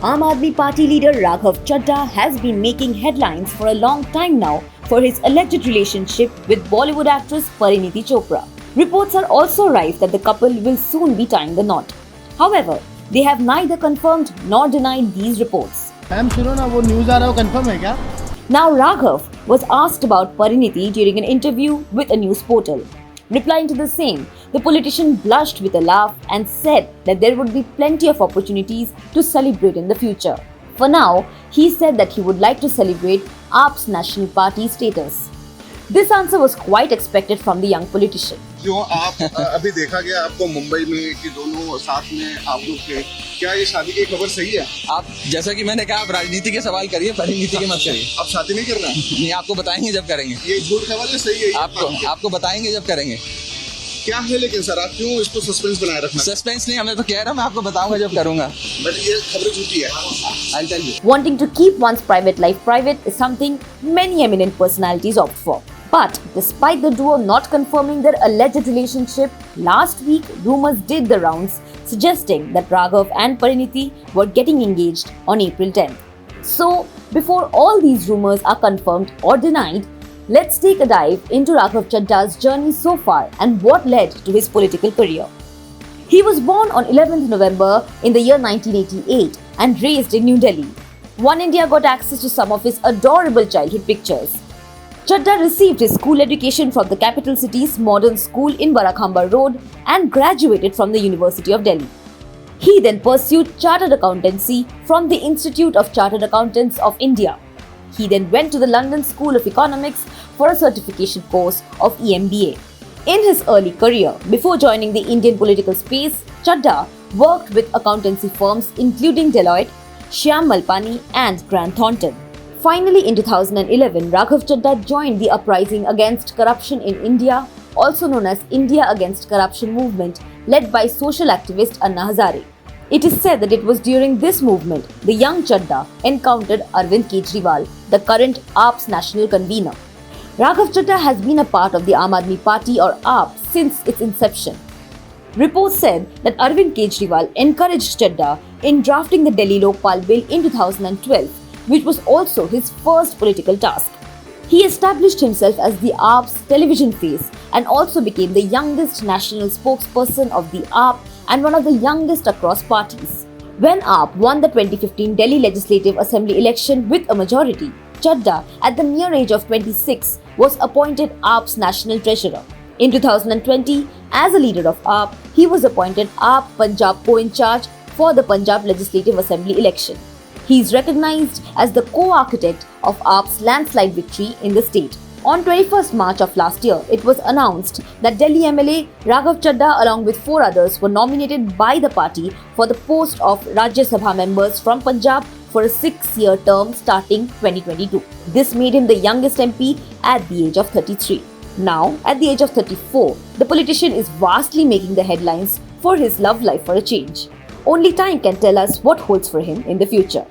Aam Aadmi Party leader Raghav Chadha has been making headlines for a long time now for his alleged relationship with Bollywood actress Parineeti Chopra. Reports are also rife that the couple will soon be tying the knot. However, they have neither confirmed nor denied these reports. Ma'am सुनो ना, वो news आ रहा है, वो confirm है क्या? Now Raghav was asked about Parineeti during an interview with a news portal. Replying to the same, the politician blushed with a laugh and said that there would be plenty of opportunities to celebrate in the future. For now, he said that he would like to celebrate AAP's National Party status. This answer was quite expected from the young politician. क्यों आप अभी देखा गया आपको मुंबई में कि दोनों साथ में आप लोग थे, क्या ये शादी की खबर सही है? आप जैसा कि मैंने कहा, आप राजनीति के सवाल करिए, परिनीति के मत करिए। आप शादी नहीं कर रहे हैं? नहीं, आपको बताएंगे जब करेंगे। ये झूठ खबर है, सही है? आपको बताएंगे जब करेंगे। क्या है लेकिन सर, आप क्यों इसको सस्पेंस बनाए रखना? सस्पेंस नहीं, हमें तो कह रहा हूँ, मैं आपको बताऊंगा जब करूंगा। बट ये खबरें झूठी है। I'll tell you. Wanting to keep one's private life private is something many eminent personalities opt for. But despite the duo not confirming their alleged relationship, last week rumors did the rounds suggesting that Raghav and Parineeti were getting engaged on April 10th. So, before all these rumors are confirmed or denied, let's take a dive into Raghav Chadda's journey so far and what led to his political career. He was born on 11th November in the year 1988 and raised in New Delhi. One India got access to some of his adorable childhood pictures. Chadda received his school education from the capital city's modern school in Barakhamba Road and graduated from the University of Delhi. He then pursued chartered accountancy from the Institute of Chartered Accountants of India. He then went to the London School of Economics for a certification course of EMBA. In his early career, before joining the Indian political space, Chadda worked with accountancy firms including Deloitte, Shyam Malpani and Grant Thornton. Finally, in 2011, Raghav Chadda joined the Uprising Against Corruption in India, also known as India Against Corruption movement, led by social activist Anna Hazare. It is said that it was during this movement the young Chadda encountered Arvind Kejriwal, the current AAP's national convener. Raghav Chadda has been a part of the Aam Aadmi Party or AAP since its inception. Reports said that Arvind Kejriwal encouraged Chadda in drafting the Delhi Lokpal Bill in 2012, which was also his first political task. He established himself as the AAP's television face and also became the youngest national spokesperson of the AAP and one of the youngest across parties. When AAP won the 2015 Delhi Legislative Assembly election with a majority, Chadda, at the mere age of 26, was appointed AAP's national treasurer. In 2020, as a leader of AAP, he was appointed AAP Punjab co-in-charge for the Punjab Legislative Assembly election. He is recognized as the co-architect of AAP's landslide victory in the state. On 21st March of last year, it was announced that Delhi MLA Raghav Chadda along with 4 others were nominated by the party for the post of Rajya Sabha members from Punjab for a 6-year term starting 2022. This made him the youngest MP at the age of 33. Now, at the age of 34, the politician is vastly making the headlines for his love life for a change. Only time can tell us what holds for him in the future.